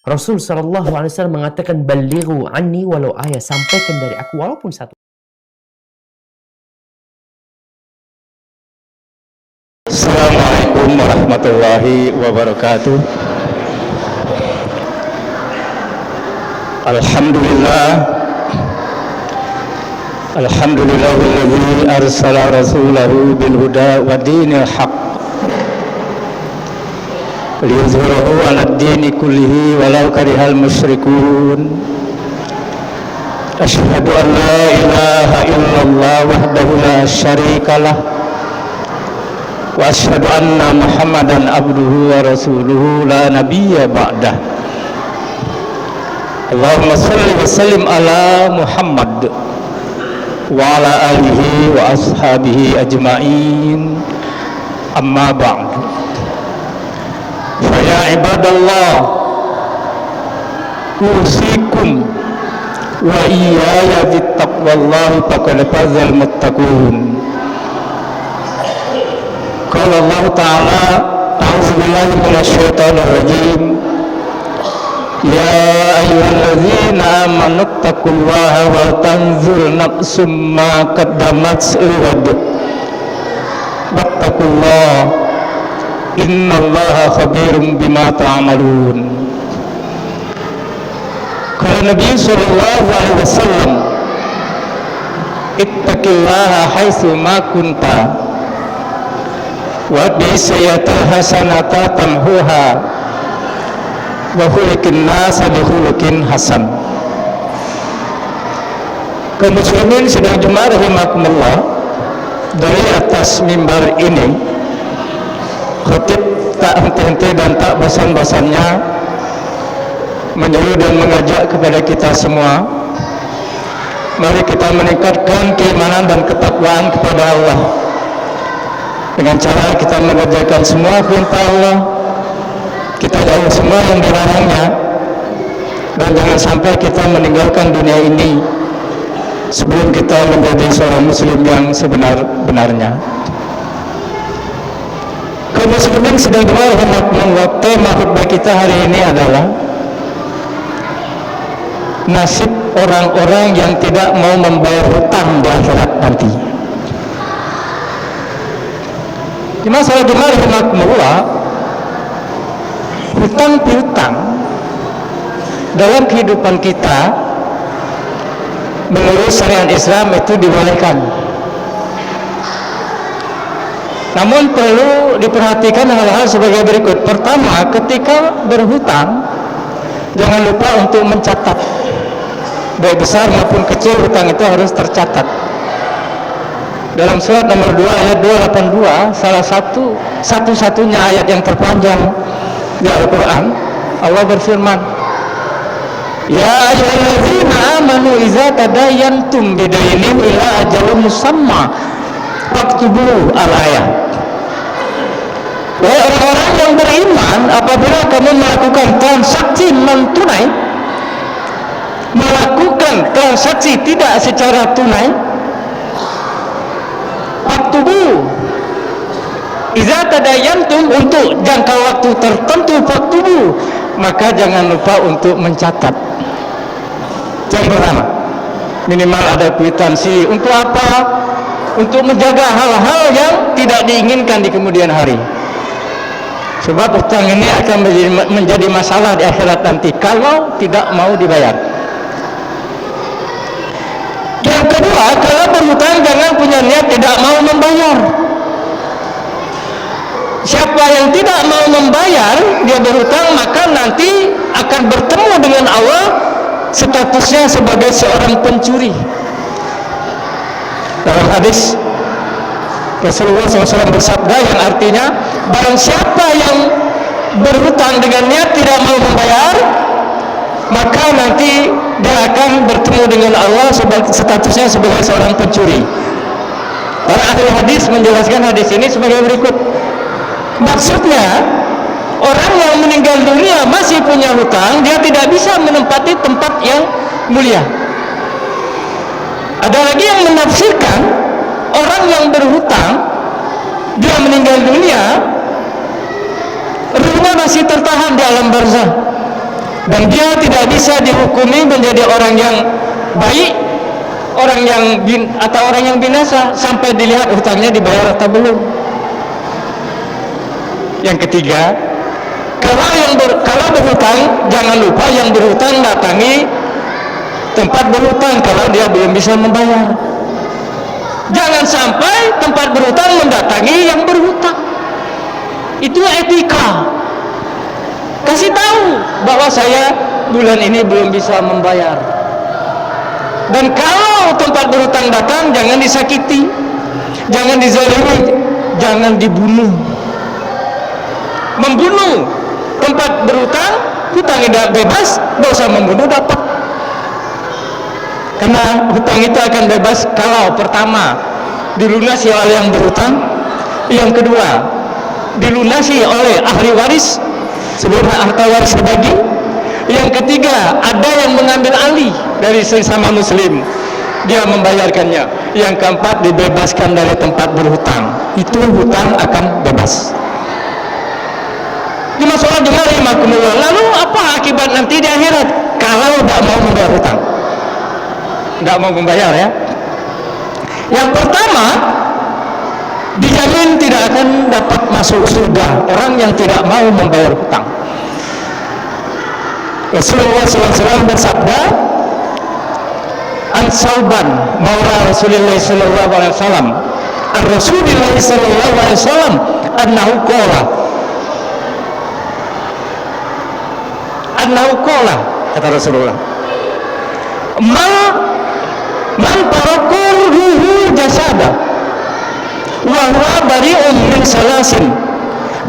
Rasul Shallallahu Alaihi Wasallam mengatakan, "Balighu anni walau ayat," sampaikan dari aku walaupun satu. Assalamualaikum warahmatullahi wabarakatuh. Alhamdulillah, alhamdulillahilladzi arsala rasulahu bil huda wa dinil haqq liyuzhirahu 'alad dini kullihi walau karihal musyrikun. Asyhadu an la ilaha illallah wahdahu la syarikalah wa asyhadu anna Muhammadan abduhu wa rasuluhu la nabiyya ba'dah. Allahumma shalli wa sallim ala Muhammad wa ala alihi wa ashabihi ajma'in. Amma ba'd. Fa ya ibadallah, usikum wa iyaya bittaqwallahi faqad fazal muttaqun. Qala Allah Ta'ala, a'udzu billahi minasyaitonir rajim. Ya ayyuhalladzina amanu taqullaha wa tanzur nafsum ma qaddamat lighad. Wattaqullaha innallaha khabirum bima ta'malun. Qala Nabi sallallahu alaihi wasallam, ittaqillaha haitsu ma kunta wa bisayatil hasanata tamhuha wa khuliqin nasa bi khuluqin hasan. Kaum muslimin sedang jemaah rahimakumullah, dari atas mimbar ini khatib tak henti-henti dan tak bosan-bosannya menyeru dan mengajak kepada kita semua, mari kita meningkatkan keimanan dan ketakwaan kepada Allah dengan cara kita mengerjakan semua perintah Allah, kita jauh semua yang dilarangnya, dan jangan sampai kita meninggalkan dunia ini sebelum kita menjadi seorang muslim yang sebenar-benarnya. Kaum muslimin sedang berahmatullahi, tema khutbah kita hari ini adalah nasib orang-orang yang tidak mau membayar hutang di akhirat nanti. Di masalah jemaah, hutang piutang dalam kehidupan kita menurut syariat Islam itu dibolehkan. Namun perlu diperhatikan hal-hal sebagai berikut. Pertama, ketika berhutang, jangan lupa untuk mencatat. Baik besar maupun kecil, hutang itu harus tercatat. Dalam surat nomor 2 ayat 282, satu-satunya ayat yang terpanjang di Al-Quran, Allah berfirman, ya ayyuhalladzina amanu idza tadayantum bidainin ila ajalin musamma faktubu al-ayat. Wahai orang-orang yang beriman, apabila kamu melakukan transaksi non-tunai, melakukan transaksi tidak secara tunai, faktubu, idza tadayantum, untuk jangka waktu tertentu, faktubu, maka jangan lupa untuk mencatat. Yang pertama, minimal ada kwitansi. Untuk apa? Untuk menjaga hal-hal yang tidak diinginkan di kemudian hari. Sebab hutang ini akan menjadi masalah di akhirat nanti kalau tidak mau dibayar. Yang kedua, kalau berhutang jangan punya niat tidak mau membayar. Siapa yang tidak mau membayar, dia berhutang, maka nanti akan bertemu dengan Allah statusnya sebagai seorang pencuri. Dalam hadis Rasulullah SAW bersabda yang artinya, barang siapa yang berhutang dengan niat tidak mau membayar, maka nanti dia akan bertemu dengan Allah statusnya sebagai seorang pencuri. Para ahli hadis menjelaskan hadis ini sebagai berikut. Maksudnya, orang yang meninggal dunia masih punya hutang, dia tidak bisa menempati tempat yang mulia. Ada lagi yang menafsirkan, orang yang berhutang, dia meninggal dunia, ruhnya masih tertahan di alam barzah. dan dia tidak bisa dihukumi menjadi orang yang baik, atau orang yang binasa sampai dilihat hutangnya dibayar atau belum. Yang ketiga, kalau berhutang, jangan lupa yang berhutang datangi tempat berhutang kalau dia belum bisa membayar. Jangan sampai tempat berhutang mendatangi yang berhutang. Itu etika. Kasih tahu bahwa saya bulan ini belum bisa membayar. Dan kalau tempat berhutang datang, jangan disakiti, jangan dizalimi, jangan dibunuh. Membunuh tempat berhutang, hutang tidak bebas, dosa membunuh dapat. Karena hutang itu akan bebas kalau pertama dilunasi oleh yang berhutang, yang kedua dilunasi oleh ahli waris sebelum harta waris dibagi, yang ketiga ada yang mengambil alih dari sesama muslim, dia membayarkannya, yang keempat dibebaskan dari tempat berhutang. Itu hutang akan bebas. Cuma soal dengar imakumullah. Lalu apa akibat nanti di akhirat kalau tidak mau membayar hutang? Tidak mau membayar ya. Yang pertama, dijamin tidak akan dapat masuk surga orang yang tidak mau membayar hutang. Rasulullah SAW bersabda, an Sauban maula Rasulullah SAW, an Rasulullah SAW annahu qala, kata Rasulullah, man parakul ruhu jasada wa huwa bari'un min salasin,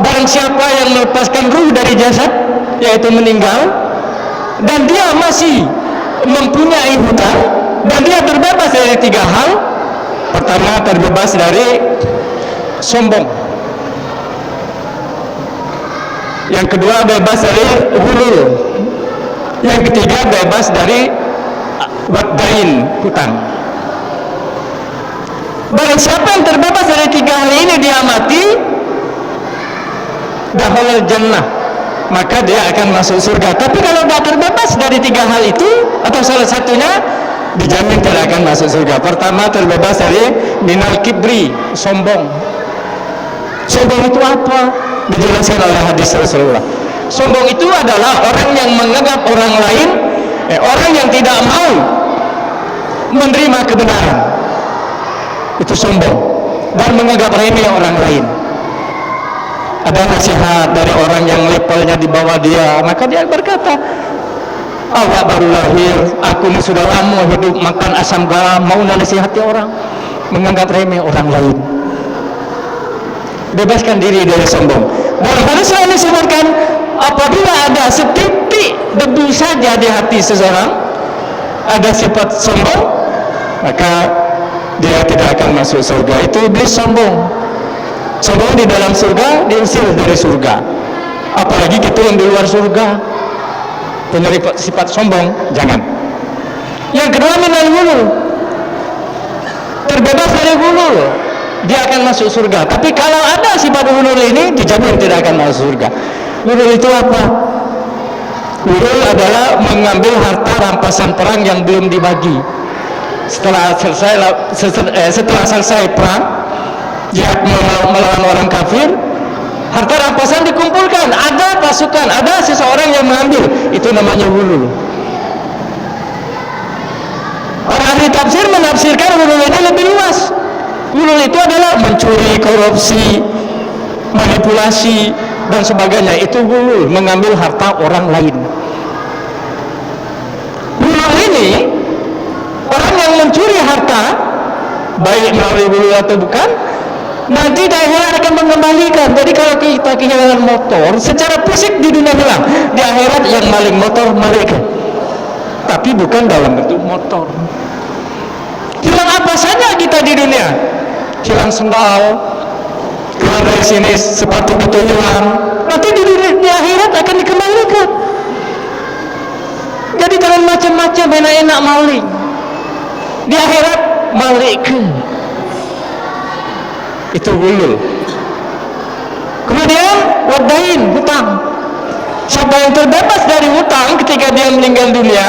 barang siapa yang melepaskan ruh dari jasad, yaitu meninggal, dan dia masih mempunyai hutang, dan dia terbebas dari 3 hal. Pertama, terbebas dari sombong. Yang kedua, bebas dari hulul. Yang ketiga, bebas dari wadain, hutang. Barang siapa yang terbebas dari 3 hal ini, dia mati, dakhalal jannah, maka dia akan masuk surga. Tapi kalau tidak terbebas dari 3 hal itu atau salah satunya, dijamin tidak akan masuk surga. Pertama, terbebas dari minal kibri, sombong. Sombong itu apa? Dijelaskan oleh hadis Rasulullah. Sombong itu adalah orang yang menganggap orang lain, orang yang tidak mau menerima kebenaran, itu sombong, dan menganggap remeh orang lain. Ada nasihat dari orang yang levelnya di bawah dia, maka dia berkata, awak baru lahir, aku ini sudah lama hidup makan asam garam, mau nasihati orang, menganggap remeh orang lain. Bebaskan diri dari sombong. Dan hadis ini disebutkan, apabila ada setitik debu saja di hati seseorang ada sifat sombong, maka dia tidak akan masuk surga. Itu iblis sombong. Sombong di dalam surga, diusir dari surga. Apalagi kita yang di luar surga punya sifat sombong, jangan. Yang kedua, minal ghulul, terbebas dari ghulul, dia akan masuk surga. Tapi kalau ada sifat ghulul ini, dijamin tidak akan masuk surga. Ghulul itu apa? Ghulul adalah mengambil harta rampasan perang yang belum dibagi. Setelah selesai perang, jihad melawan orang kafir, harta rampasan dikumpulkan, ada pasukan, ada seseorang yang mengambil, itu namanya ghulul. Para ahli tafsir menafsirkan ghulul ini lebih luas. Ghulul itu adalah mencuri, korupsi, manipulasi, dan sebagainya. Itu ghulul, mengambil harta orang lain. Ghulul ini, orang yang mencuri harta, baik melalui ghulul atau bukan, nanti di akhirat akan mengembalikan. Jadi kalau kita kehilangan motor, secara fisik di dunia hilang, di akhirat yang maling motor malaikat, tapi bukan dalam bentuk motor. Hilang apa saja kita di dunia, hilang sendal, keluar dari sini sepatu kita hilang, nanti di akhirat akan dikembalikan. Jadi jangan macam-macam, enak-enak maling, di akhirat malaikat. Itu ghulul. Kemudian wadain, hutang. Siapa dan terbebas dari hutang ketika dia meninggal dunia,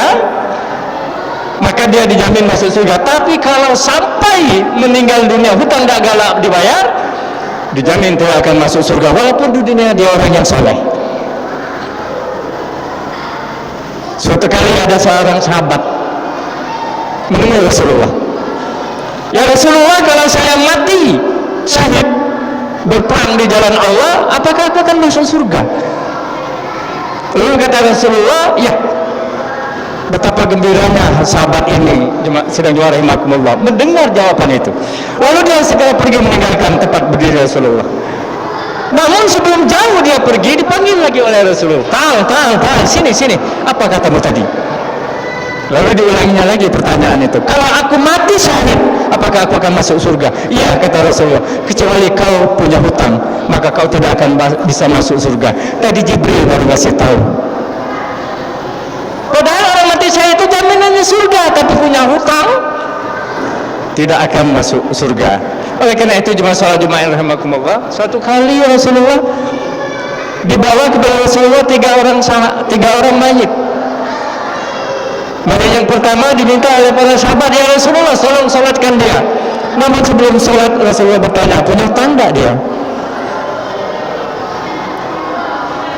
maka dia dijamin masuk surga. Tapi kalau sampai meninggal dunia hutang tidak galak dibayar, dijamin tidak akan masuk surga walaupun di dunia dia orang yang soleh. Suatu kali ada seorang sahabat menemui Rasulullah. Ya Rasulullah, kalau saya mati syahid berperang di jalan Allah, apakah aku akan masuk surga? Lalu kata Rasulullah, ya. Betapa gembiranya sahabat ini, sedang juara rahimakumullah, mendengar jawaban itu. Lalu dia segera pergi meninggalkan tempat berdiri Rasulullah. Namun sebelum jauh dia pergi, dipanggil lagi oleh Rasulullah. Tal, sini. Apa katamu tadi? Lalu diulanginya lagi pertanyaan itu. Kalau aku mati syahid, apakah aku akan masuk surga? Iya, kata Rasulullah. Kecuali kau punya hutang, maka kau tidak akan bisa masuk surga. Tadi Jibril baru kasih tahu. Padahal orang mati syahid itu jaminannya surga, tapi punya hutang tidak akan masuk surga. Oleh karena itu jemaah salat Jumat rahimakumullah, suatu kali Rasulullah dibawa kepada Rasulullah tiga orang mayit. Mayit yang pertama diminta oleh para sahabat, ya Rasulullah tolong salatkan dia. Namun sebelum salat Rasulullah bertanya, punya hutang enggak dia?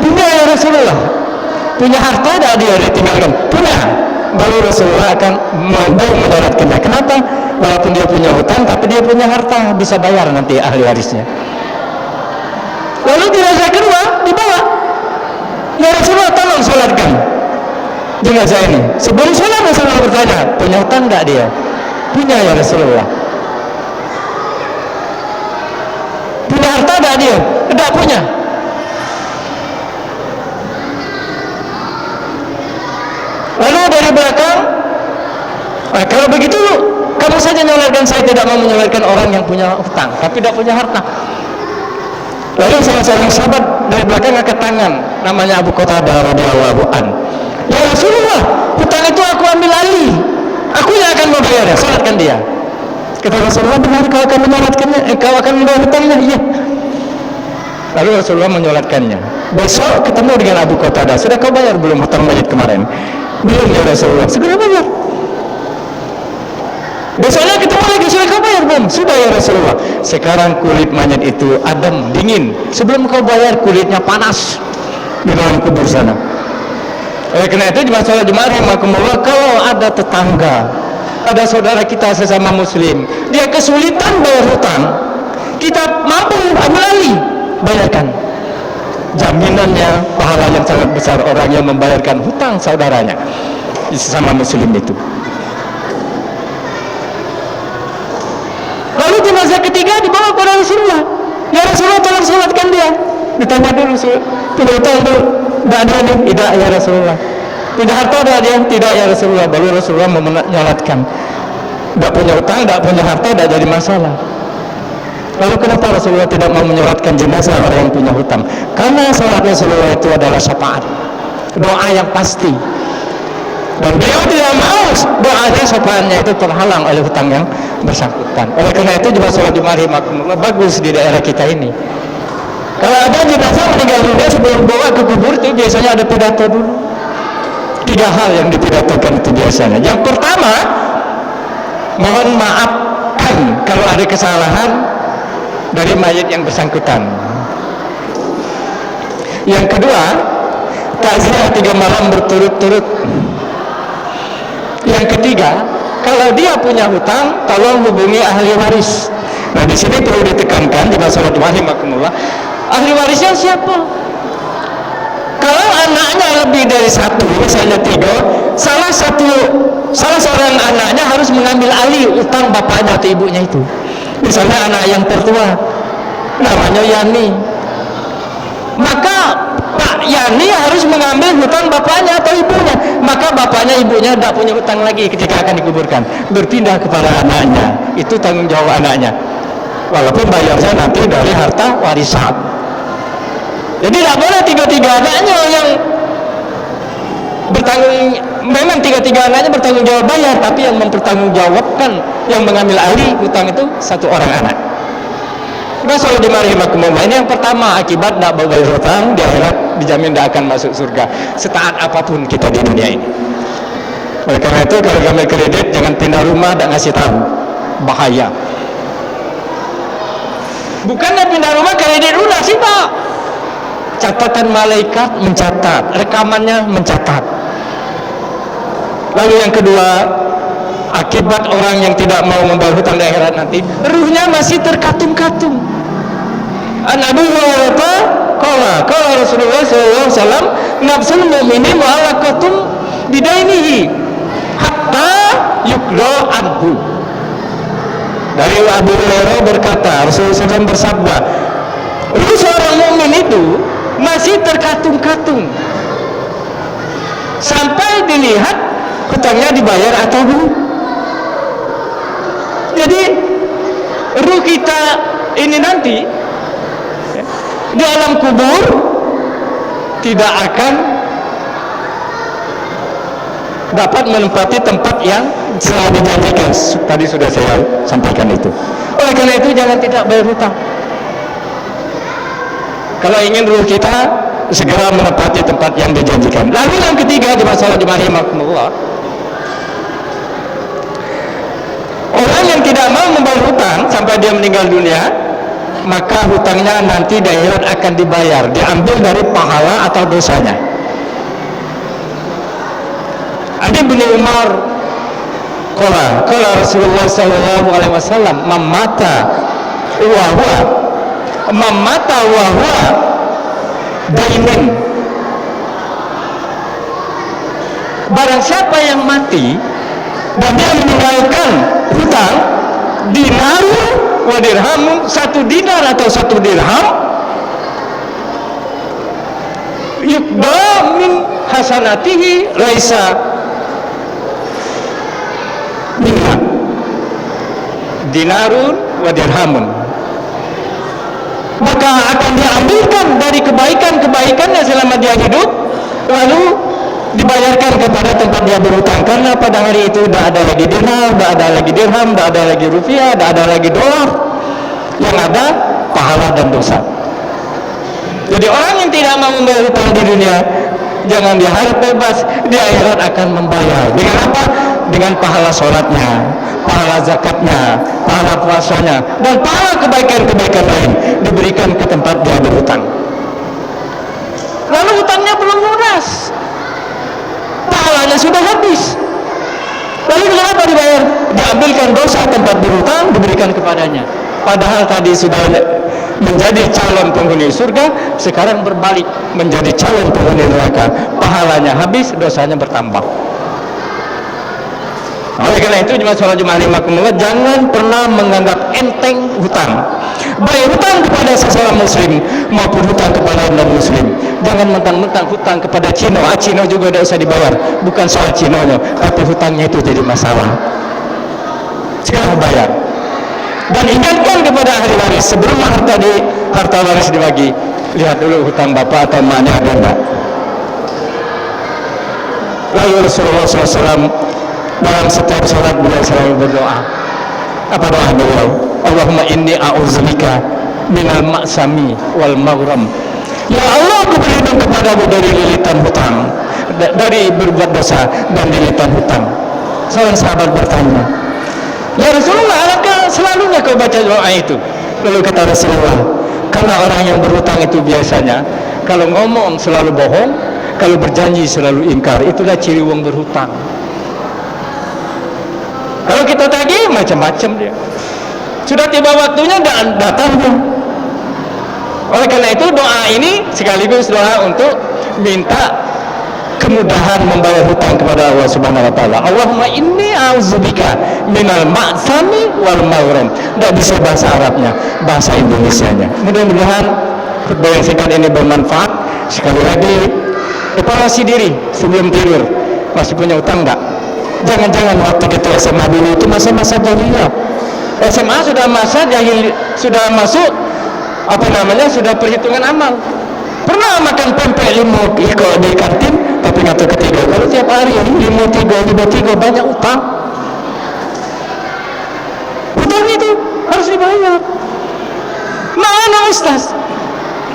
Punya ya Rasulullah. Punya harta enggak dia ditinggalkan? Punya. Baru Rasulullah akan mendaratkannya. Kenapa? Walaupun dia punya hutang, tapi dia punya harta, bisa bayar nanti ahli warisnya. Lalu jenazah kedua dibawa. Ya Rasulullah tolong salatkan jenazah ini. Sebelum salat Rasulullah bertanya, punya hutang enggak dia? Punya ya Rasulullah. Punya harta enggak dia? Enggak punya. Lalu dari belakang, kalau begitu kamu saja nyolatkan, saya tidak mau menyolatkan orang yang punya hutang tapi tidak punya harta. Lalu salah seorang sahabat dari belakang angkat tangan, namanya Abu Qatadah radhiyallahu an. Ya Rasulullah, hutang itu aku ambil alih, aku yang akan membayarnya, salatkan dia. Kata Rasulullah, benar kau akan menyolatkannya? Kau akan membayar hutangnya? Iya. Lalu Rasulullah menyolatkannya. Besok ketemu dengan Abu Qatadah, sudah kau bayar belum hutang mayit kemarin? Belum ya Rasulullah. Segera bayar. Besoknya ketemu lagi, sudah kau bayar belum? Sudah ya Rasulullah. Sekarang kulit mayat itu adem, dingin. Sebelum kau bayar kulitnya panas di dalam kubur sana. Oleh karena itu jemaah salat Jumat rahimakumullah, kalau ada tetangga, ada saudara kita sesama muslim, dia kesulitan bayar hutang, kita mampu ambil alih, bayarkan. Jaminannya pahala yang sangat besar orang yang membayarkan hutang saudaranya sesama muslim itu. Lalu jenazah ketiga dibawa kepada Rasulullah. Ya Rasulullah tolong salatkan dia. Ditanya dulu, punya hutang itu tidak ada nih? Tidak ya Rasulullah. Punya harta ada dia? Tidak ya Rasulullah. Baru Rasulullah menyolatkan. Tidak punya hutang, tidak punya harta, tidak jadi masalah. Lalu kenapa Rasulullah tidak mau menyolatkan jenazah orang yang punya hutang? Karena salat Rasulullah itu adalah syafaat, doa yang pasti. Dan beliau tidak mau doanya, syafaatnya itu terhalang oleh hutang yang bersangkutan. Oleh karena itu juga salat Jumat rahimakumullah bagus di daerah kita ini. Kalau ada jenazah meninggal dunia, sebelum bawa ke kubur itu biasanya ada pidato dulu. 3 hal yang dipidatokan itu biasanya. Yang pertama, mohon maafkan kalau ada kesalahan dari mayit yang bersangkutan. Yang kedua, takziah 3 malam berturut-turut. Yang ketiga, kalau dia punya hutang, tolong hubungi ahli waris. Nah, di sini perlu ditekankan di masalah rahimakumullah, ahli warisnya siapa? Kalau anaknya lebih dari 1, misalnya 3, salah seorang anaknya harus mengambil alih utang bapaknya atau ibunya itu. Misalnya anak yang tertua namanya Yani, maka Pak Yani harus mengambil hutang bapaknya atau ibunya, maka bapaknya ibunya tidak punya hutang lagi ketika akan dikuburkan, berpindah kepada anaknya. Itu tanggung jawab anaknya, walaupun bayarnya nanti dari harta warisan. Jadi tidak boleh 3 anaknya yang bertanggung, memang 3 anaknya bertanggung jawab bayar, tapi yang mempertanggungjawabkan, yang mengambil alih hutang itu 1 orang anak. Nah, soal dimarahi makumullah, ini yang pertama, akibat tidak bayar hutang di akhirat dijamin tidak akan masuk surga setaat apapun kita di dunia ini. Oleh karena itu kalau ngambil kredit jangan pindah rumah dan ngasih tahu, bahaya. Bukannya pindah rumah kredit lunas sih Pak, catatan malaikat mencatat, rekamannya mencatat. Lalu yang kedua, akibat orang yang tidak mau membayar hutang di akhirat nanti, ruhnya masih terkatung-katung. An Abu Hurairah qala Rasulullah sallallahu alaihi wasallam, nafsul mu'mini mu'allaqatun bidainihi hatta yuqda anhu. Dari Abu Hurairah berkata, Rasulullah SAW bersabda, ruh seorang mukmin itu masih terkatung-katung sampai dilihat hutangnya dibayar atau belum. Jadi ruh kita ini nanti di alam kubur tidak akan dapat menempati tempat yang telah dijanjikan. Tadi sudah saya sampaikan itu. Oleh karena itu jangan tidak bayar hutang. Kalau ingin ruh kita segera menempati tempat yang dijanjikan. Lalu yang ketiga di masalah jemaah rahimakumullah, orang yang tidak mau membayar hutang sampai dia meninggal dunia, maka hutangnya nanti di akhirat akan dibayar, diambil dari pahala atau dosanya. Ada bin Umar qala Rasulullah sallallahu alaihi wasallam, mamata wa huwa dainin. Barang siapa yang mati dan dia meninggalkan hutang dinar wa dirham, 1 dinar atau 1 dirham, yuqda min hasanatihi laisa minha dinarun wa dirhamun, maka akan diambilkan dari kebaikan-kebaikannya selama dia hidup, lalu dibayarkan kepada tempat dia berhutang. Karena pada hari itu tidak ada lagi dinar, tidak ada lagi dirham, tidak ada lagi rupiah, tidak ada lagi dolar, yang ada pahala dan dosa. Jadi orang yang tidak mau membayar hutang di dunia, jangan diharap bebas, di akhirat akan membayar. Dengan apa? Dengan pahala sholatnya, pahala zakatnya, pahala puasanya, dan pahala kebaikan-kebaikan lain diberikan ke tempat dia berhutang. Lalu hutangnya belum lunas, pahalanya sudah habis. Lalu kenapa dibayar? Diambilkan dosa tempat berhutang, diberikan kepadanya. Padahal tadi sudah menjadi calon penghuni surga, sekarang berbalik menjadi calon penghuni neraka. Pahalanya habis, dosanya bertambah. Oleh karena itu jemaah rahimakumullah, jangan pernah menganggap enteng hutang. Baik hutang kepada seseorang muslim maupun hutang kepada non muslim. Jangan mentang-mentang hutang kepada Cino, Cino juga tidak usah dibayar. Bukan soal Cinonya, tapi hutangnya itu jadi masalah. Sekarang bayar. Dan ingatkan kepada ahli waris, sebelum harta waris dibagi, lihat dulu hutang bapak atau emaknya ada enggak. Lalu Rasulullah SAW dalam setiap sholat beliau selalu berdoa. Apa doa beliau? Allahumma inni a'udzubika minal ma'sami wal maghram. Ya Allah, aku berlindung kepadamu dari lilitan hutang, dari berbuat dosa dan lilitan hutang. Seorang sahabat bertanya, ya Rasulullah, alangkah selalunya kau baca doa itu? Lalu kata Rasulullah, karena orang yang berhutang itu biasanya kalau ngomong selalu bohong, kalau berjanji selalu ingkar. Itulah ciri wong berhutang. Kalau kita tagih macam-macam dia. Sudah tiba waktunya dan datang dia. Oleh karena itu doa ini sekaligus doa untuk minta kemudahan membayar hutang kepada Allah Subhanahu wa taala. Allahumma inni a'udzubika minal ma'sami wal maghram. Tidak bisa bahasa Arabnya, bahasa Indonesianya. Mudah-mudahan khutbah yang singkat ini bermanfaat. Sekali lagi, evaluasi diri sebelum tidur. Masih punya utang enggak? Jangan-jangan waktu kita SMA dulu itu masa-masa jahiliyah. SMA sudah masa jahil, sudah masuk sudah perhitungan amal. Pernah makan pempek limo kalau di kantin, tapi nggak tahu ketiga. Kalau tiap hari limo tiga banyak utang. Utang itu harus dibayar. Mana Ustaz?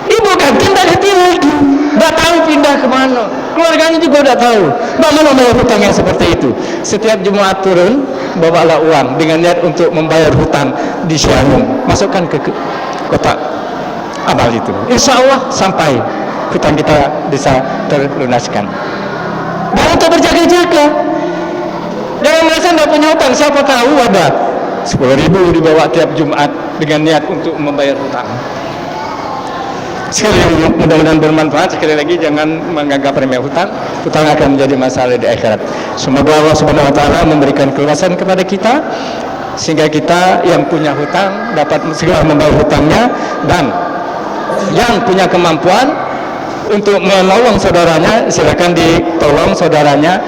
Ibu kantin tak lagi. Tidak tahu pindah kemana. Keluarganya juga tidak tahu. Bagaimana membayar hutang yang seperti itu? Setiap Jumat turun, bawalah uang dengan niat untuk membayar hutang di Syahrul. Masukkan ke kotak amal itu. Insya Allah sampai hutang kita bisa terlunaskan. Dan untuk berjaga-jaga, jangan merasa tidak punya hutang. Siapa tahu ada 10.000 dibawa tiap Jumat dengan niat untuk membayar hutang. Sekali lagi, mudah-mudahan bermanfaat. Sekali lagi, jangan menganggap remeh hutang. Hutang akan menjadi masalah di akhirat. Semoga Allah Subhanahu Wa Taala memberikan keluasan kepada kita, sehingga kita yang punya hutang dapat segera membayar hutangnya, dan yang punya kemampuan untuk menolong saudaranya, silakan ditolong saudaranya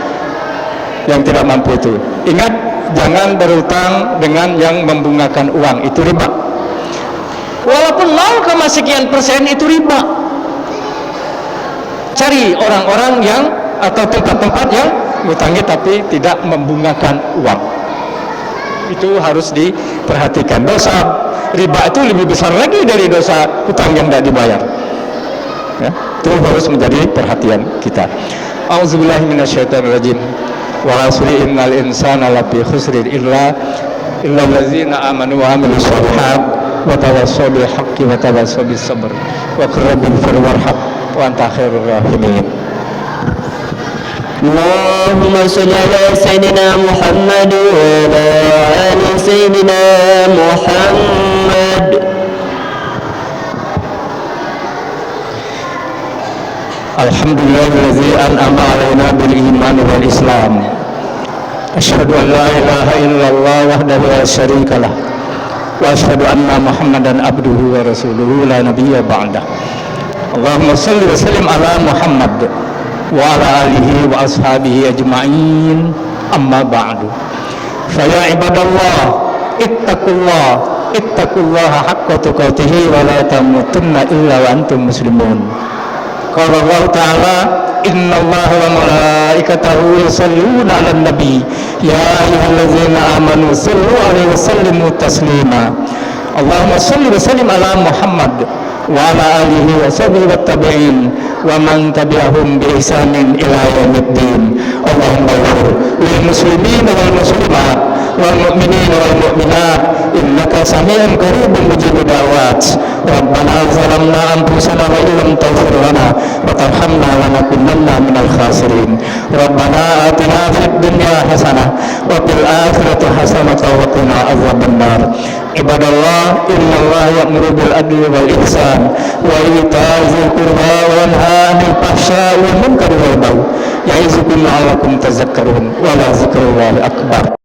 yang tidak mampu itu. Ingat, jangan berhutang dengan yang membungakan uang, itu riba. Walaupun 0, sekian persen itu riba. Cari orang-orang yang atau tempat-tempat yang ngutangi tapi tidak membungakan uang. Itu harus diperhatikan. Dosa riba itu lebih besar lagi dari dosa hutang yang tidak dibayar. Ya, itu harus menjadi perhatian kita. A'udzubillahi minasyaitonirrajim. Wa asri innal insana lafi khusrin illa allazina amanu wa amilus shalihat wa tawassaw bil haqqi wa tawassaw bis sabr wa qul rabbil fir warham wa anta khairur rahimin. Allahumma shalli ala sayyidina Muhammad wa ala ali sayyidina Muhammad. Alhamdulillahillazi an'ama 'alaina bil iman wal islam. Asyhadu an la ilaha illallah wahdahu la syarikalah wa asyhadu anna Muhammadan abduhu wa rasuluhu la nabiyya ba'dah. Allahumma shalli wa sallim ala Muhammad wa ala alihi wa ashabihi ajma'in. Amma ba'du. Fa ya ibadallah, ittaqullaha haqqa tuqatih wa la tamutunna illa wa antum muslimun. Qala Allah Ta'ala, innallaha wa malaikatahu yusholluna 'alan nabi ya ayyuhallazina amanu shallu 'alaihi wa sallimu taslima. Allahumma shalli wa sallim ala Muhammad wa ala alihi wa sahbihi wa tabi'in wa man tabi'ahum bi ihsanin ila yaumiddin. Allahumma ighfir lil muslimin wal muslimat wal mu'minin wal mu'minat innaka sami'un qaribun mujibud da'wat. Rabbana zalamna anfusana wa illam taghfir lana wa tarhamna lanakunanna minal khasirin. Rabbana atina fid dunya hasanah wa fil akhirati hasanah wa qina adzabannar. Ibadallah, innallaha ya'muru bil adli wal ihsan wa ita'i dzil qurba wa yanha 'anil fahsya'i wal munkari wal baghi ya'izukum la'allakum tadhakkarun wa la dzikrullahi akbar.